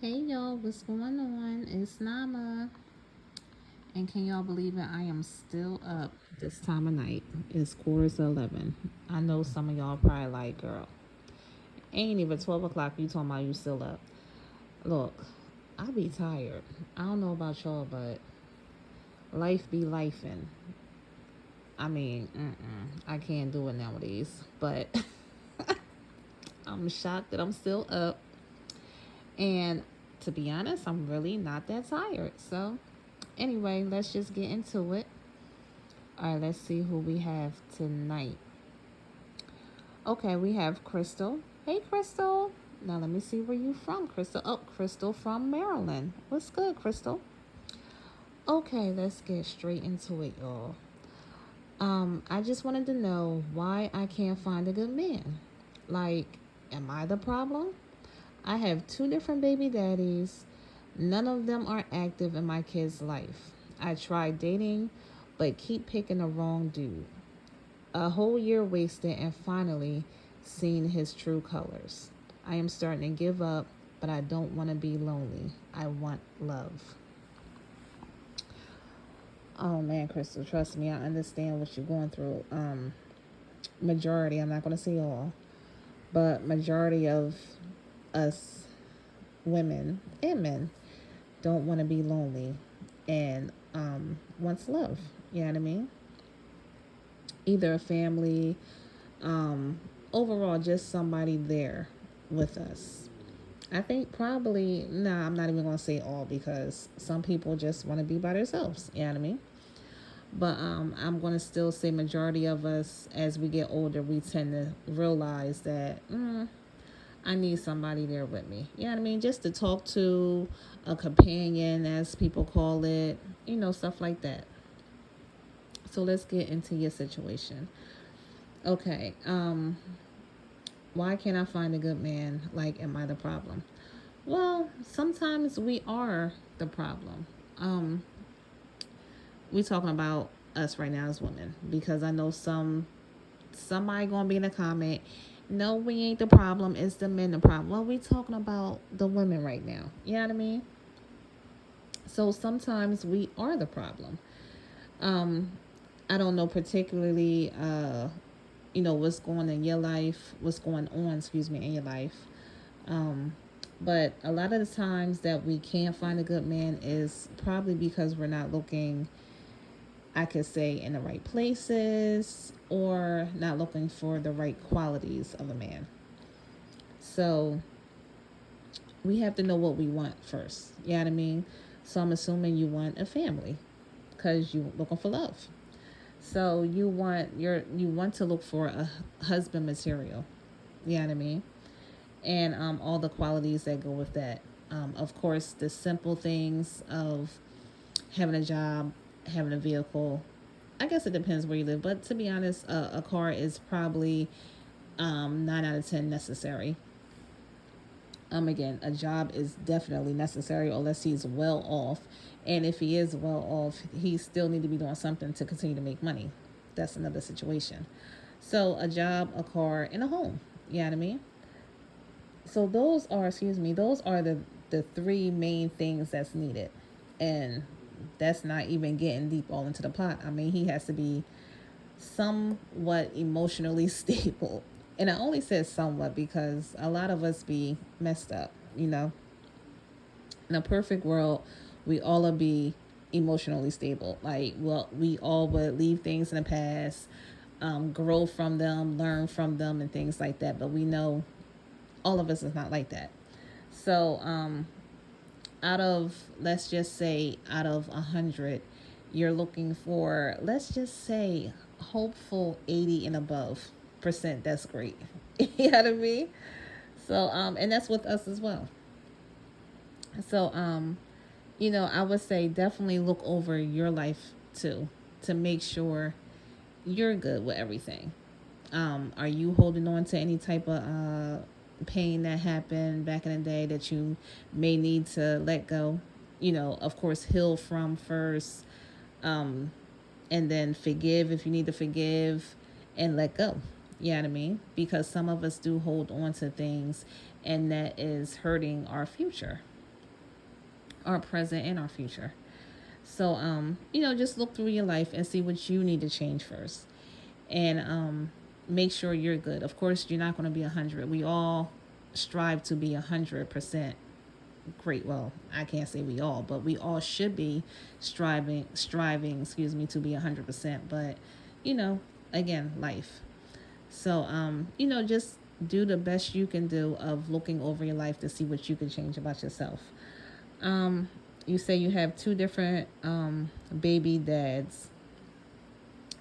Hey y'all, what's going on? It's Nama. And can y'all believe it? I am still up this time of night. It's quarters to 11. I know some of y'all probably like, girl, ain't even 12 o'clock. You talking about you still up. Look, I be tired. I don't know about y'all, but life be lifing. I mean, I can't do it nowadays. But I'm shocked that I'm still up. And to be honest, I'm really not that tired. So, anyway, let's just get into it. All right, let's see who we have tonight. Okay, we have Crystal. Hey, Crystal. Now let me see where you from, Crystal. Oh, Crystal from Maryland. What's good, Crystal? Okay, let's get straight into it, y'all. I just wanted to know why I can't find a good man. Like, am I the problem? I have two different baby daddies. None of them are active in my kid's life. I tried dating, but keep picking the wrong dude. A whole year wasted and finally seen his true colors. I am starting to give up, but I don't want to be lonely. I want love. Oh man, Crystal, trust me, I understand what you're going through. Majority, I'm not going to say all, but majority of us women and men don't want to be lonely and wants love. You know what I mean? Either a family, overall, just somebody there with us. I think probably, I'm not even going to say all because some people just want to be by themselves. You know what I mean? But I'm going to still say majority of us, as we get older, we tend to realize that I need somebody there with me. You know what I mean? Just to talk to, a companion, as people call it, stuff like that. So let's get into your situation. Okay. Why can't I find a good man? Like, am I the problem? Well, sometimes we are the problem. We talking about us right now as women because I know somebody gonna be in a comment. No, we ain't the problem. It's the men the problem. Well, we talking about the women right now. You know what I mean? So sometimes we are the problem. Um, I don't know particularly, what's going on in your life, what's going on, excuse me, in your life. But a lot of the times that we can't find a good man is probably because we're not looking, I could say, in the right places or not looking for the right qualities of a man. So we have to know what we want first. You know what I mean? So I'm assuming you want a family because you're looking for love. So you want to look for a husband material. You know what I mean? And all the qualities that go with that. Of course, the simple things of having a job, having a vehicle. I guess it depends where you live, but to be honest, a car is probably 9 out of 10 necessary. Again, a job is definitely necessary unless he's well off, and if he is well off, he still need to be doing something to continue to make money. That's another situation. So a job, a car, and a home. You know what I mean? So those are the three main things that's needed, and that's not even getting deep all into the pot. I mean, he has to be somewhat emotionally stable. And I only said somewhat because a lot of us be messed up. In a perfect world, we all would be emotionally stable. Like, well, we all would leave things in the past, grow from them, learn from them, and things like that. But we know all of us is not like that. So, let's just say, out of 100, you're looking for, let's just say, hopeful 80 and above percent. That's great. You know what I mean? So, and that's with us as well. So, I would say definitely look over your life too to make sure you're good with everything. Are you holding on to any type of pain that happened back in the day that you may need to let go? Of course, heal from first, um, and then forgive if you need to forgive and let go. You know what I mean? Because some of us do hold on to things and that is hurting our future. our present and our future. So, just look through your life and see what you need to change first. And make sure you're good. Of course, you're not going to be 100. We all strive to be 100% great. Well, I can't say we all, but we all should be striving, to be 100%. But, again, life. So, just do the best you can do of looking over your life to see what you can change about yourself. You say you have two different baby dads,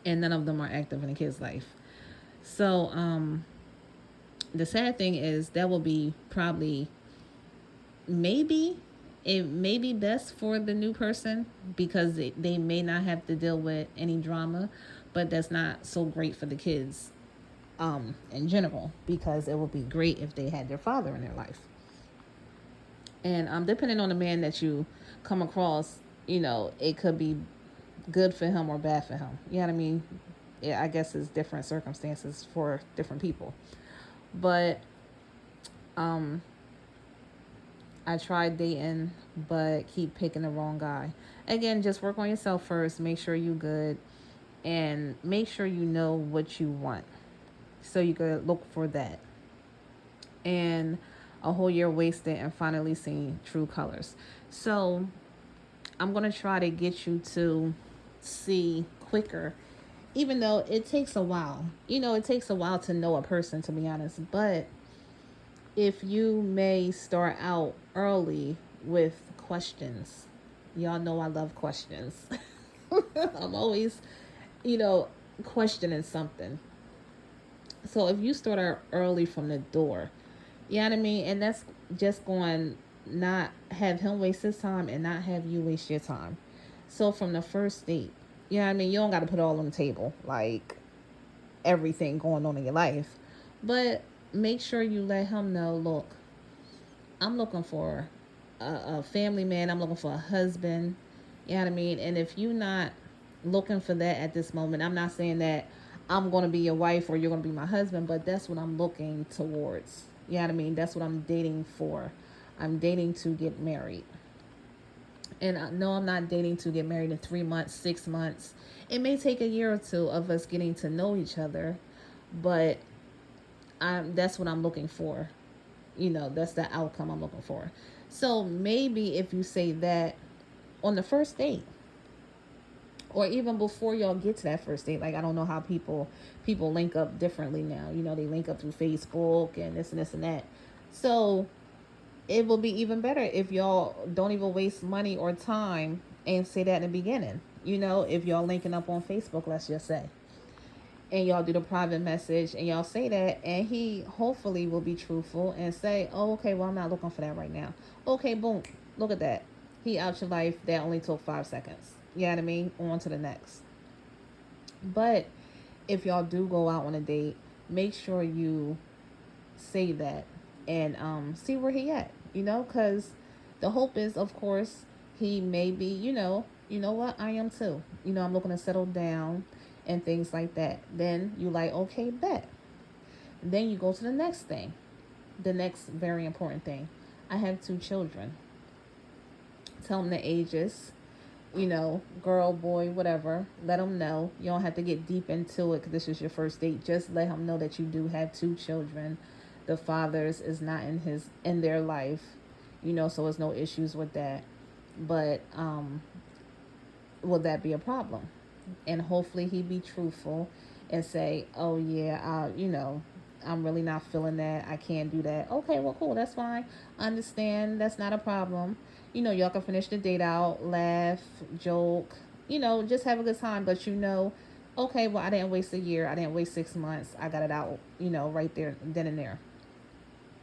and none of them are active in a kid's life. So, the sad thing is that will be probably maybe it may be best for the new person because they may not have to deal with any drama, but that's not so great for the kids in general, because it would be great if they had their father in their life. And depending on the man that you come across, it could be good for him or bad for him. You know what I mean? Yeah, I guess it's different circumstances for different people. But I tried dating, but keep picking the wrong guy. Again, just work on yourself first. Make sure you're good, and make sure you know what you want, so you could look for that. And a whole year wasted and finally seeing true colors. So I'm gonna try to get you to see quicker, even though it takes a while. It takes a while to know a person, to be honest. But if you may start out early with questions, y'all know I love questions. I'm always, questioning something. So if you start out early from the door, you know what I mean? And that's just going not have him waste his time and not have you waste your time. So from the first date, you know what I mean? You don't got to put it all on the table, like everything going on in your life. But make sure you let him know, look, I'm looking for a family man. I'm looking for a husband. You know what I mean? And if you're not looking for that at this moment, I'm not saying that I'm going to be your wife or you're going to be my husband, but that's what I'm looking towards. You know what I mean? That's what I'm dating for. I'm dating to get married. And no, I'm not dating to get married in 3 months, 6 months. It may take a year or two of us getting to know each other, but that's what I'm looking for. That's the outcome I'm looking for. So maybe if you say that on the first date, or even before y'all get to that first date, like I don't know how people link up differently now. They link up through Facebook and this and this and that. So it will be even better if y'all don't even waste money or time and say that in the beginning. If y'all linking up on Facebook, let's just say, and y'all do the private message and y'all say that, and he hopefully will be truthful and say, oh, okay, well, I'm not looking for that right now. Okay, boom, look at that. He out your life. That only took 5 seconds. You know what I mean? On to the next. But if y'all do go out on a date, make sure you say that and see where he at, because the hope is, of course, he may be, you know what, I am too. I'm looking to settle down and things like that. Then you like, okay, bet. Then you go to the next thing. The next very important thing. I have 2 children. Tell them the ages, girl, boy, whatever. Let them know. You don't have to get deep into it because this is your first date. Just let them know that you do have 2 children. The fathers is not in their life, so there's no issues with that. But will that be a problem? And hopefully he be truthful and say, oh yeah, I'm really not feeling that. I can't do that. Okay, well, cool. That's fine. I understand. That's not a problem. Y'all can finish the date out, laugh, joke, just have a good time. But okay, well, I didn't waste a year. I didn't waste 6 months. I got it out, right there, then and there.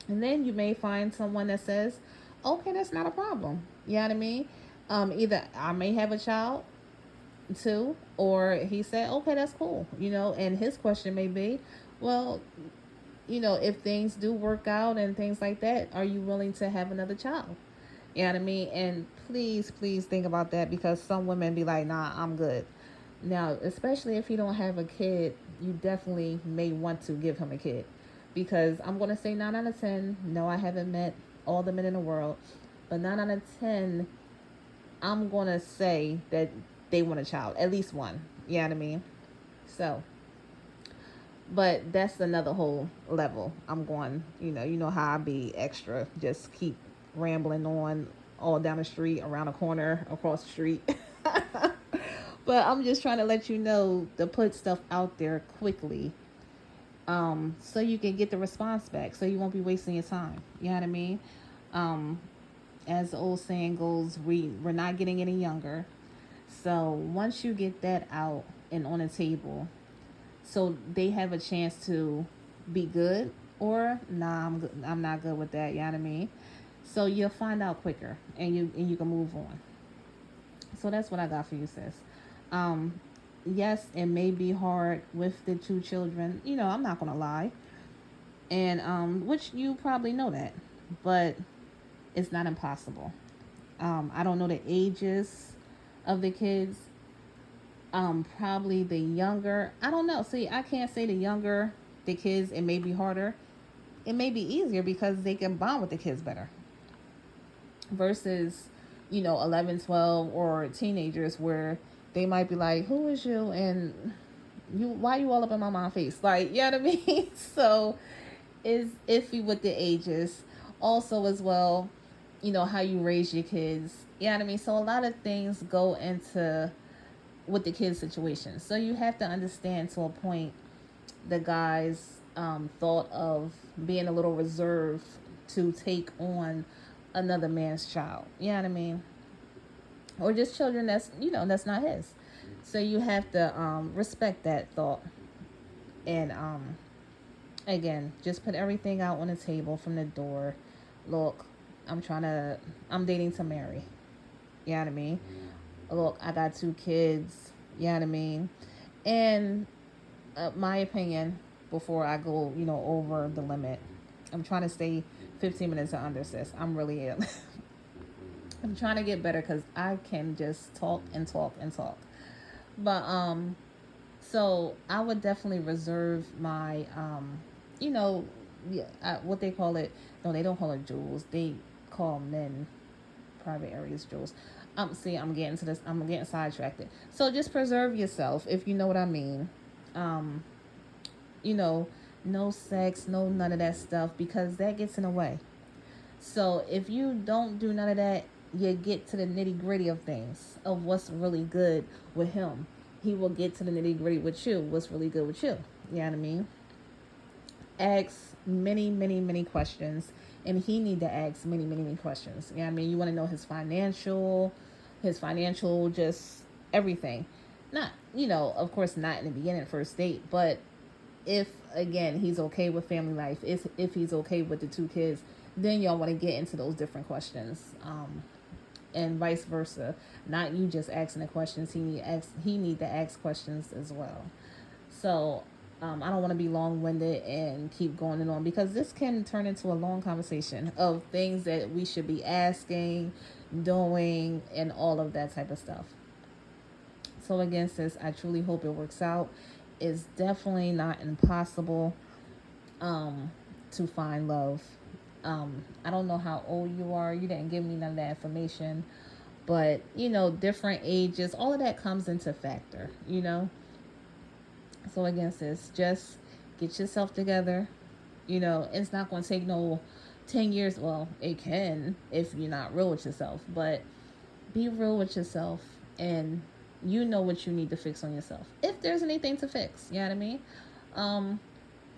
And then you may find someone that says, okay, that's not a problem. You know what I mean? Either I may have a child too, or he said, okay, that's cool. And his question may be, well, if things do work out and things like that, are you willing to have another child? You know what I mean? And please think about that, because some women be like, nah, I'm good. Now, especially if you don't have a kid, you definitely may want to give him a kid, because I'm going to say 9 out of 10. No, I haven't met all the men in the world, but 9 out of 10, I'm going to say that they want a child, at least one. You know what I mean? So, but that's another whole level. I'm going, you know how I be extra, just keep rambling on all down the street, around the corner, across the street. But I'm just trying to let you know to put stuff out there quickly, so you can get the response back, so you won't be wasting your time. You know what I mean? Um, as the old saying goes, we're not getting any younger. So once you get that out and on the table, so they have a chance to be good or nah, I'm not good with that. You know what I mean? So you'll find out quicker, and you can move on. So that's what I got for you, sis. Um, yes, it may be hard with the two children. I'm not gonna lie, and which you probably know that, but it's not impossible. I don't know the ages of the kids. Probably the younger. I don't know. See, I can't say the younger the kids, it may be harder. It may be easier because they can bond with the kids better. Versus, 11, 12, or teenagers where they might be like, "Who is you?" And why you all up in my mom's face? Like, you know what I mean? So it's iffy with the ages. Also, as well, how you raise your kids. You know what I mean? So a lot of things go into with the kids situation. So you have to understand to a point the guys thought of being a little reserved to take on another man's child. You know what I mean? Or just children that's not his. So you have to respect that thought. And again, just put everything out on the table from the door. Look, I'm dating to marry. You know what I mean? Look, I got two kids. You know what I mean? And my opinion, before I go, over the limit, I'm trying to stay 15 minutes or under, sis. I'm really am. I'm trying to get better because I can just talk and talk and talk. But so I would definitely reserve my you know, yeah, what they call it. No, they don't call it jewels. They call men private areas jewels. See, I'm getting to this. I'm getting sidetracked. So just preserve yourself, if you know what I mean. Um, you know, no sex, no none of that stuff, because that gets in the way. So if you don't do none of that, you get to the nitty gritty of things, of what's really good with him. He will get to the nitty gritty with you, what's really good with you. You know what I mean? Ask many, many, many questions, and he need to ask many, many, many questions. You know what I mean? You want to know his financial, just everything. Not, of course, not in the beginning, first date, but if again he's okay with family life, if he's okay with the two kids, then y'all want to get into those different questions, and vice versa. Not you just asking the questions. He need to ask questions as well. So I don't want to be long winded and keep going and on, because this can turn into a long conversation of things that we should be asking, doing, and all of that type of stuff. So again, sis, I truly hope it works out. It's definitely not impossible to find love. I don't know how old you are. You didn't give me none of that information. But, different ages, all of that comes into factor. So again, sis, just get yourself together. It's not going to take no 10 years. Well, it can if you're not real with yourself. But be real with yourself, and you know what you need to fix on yourself. If there's anything to fix, you know what I mean?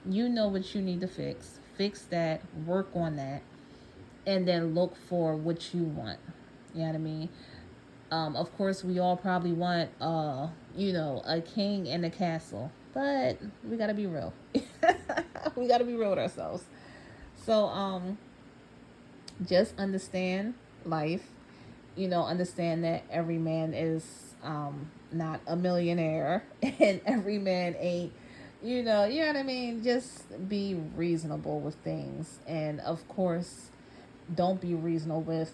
You know what you need to fix. Fix that, work on that, and then look for what you want. You know what I mean? Of course, we all probably want, a king in the castle, but we gotta be real. We gotta be real with ourselves. So, just understand life. Understand that every man is not a millionaire, and every man ain't, you know what I mean? Just be reasonable with things. And of course, don't be reasonable with,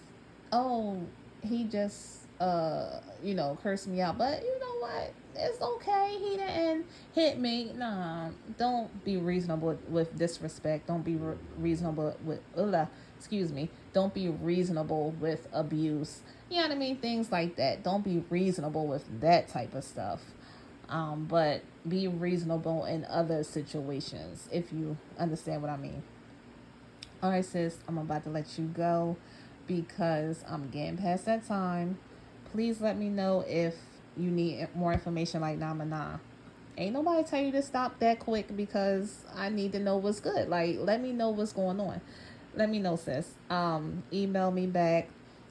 oh, he just, cursed me out. But you know what? It's okay. He didn't hit me. Nah, don't be reasonable with disrespect. Don't be reasonable with, excuse me, don't be reasonable with abuse. You know what I mean? Things like that. Don't be reasonable with that type of stuff. But be reasonable in other situations, if you understand what I mean. All right, sis, I'm about to let you go because I'm getting past that time. Please let me know if you need more information like Nah. Ain't nobody tell you to stop that quick because I need to know what's good. Like, let me know what's going on. Let me know, sis. Email me back.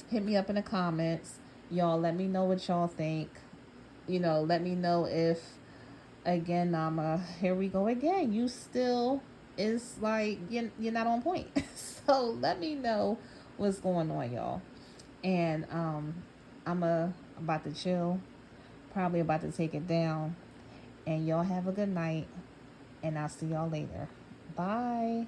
Hit me up in the comments. Y'all, let me know what y'all think. Let me know if, again, here we go again. You still is like, you're not on point. So let me know what's going on, y'all. And I'm about to chill. Probably about to take it down. And y'all have a good night. And I'll see y'all later. Bye.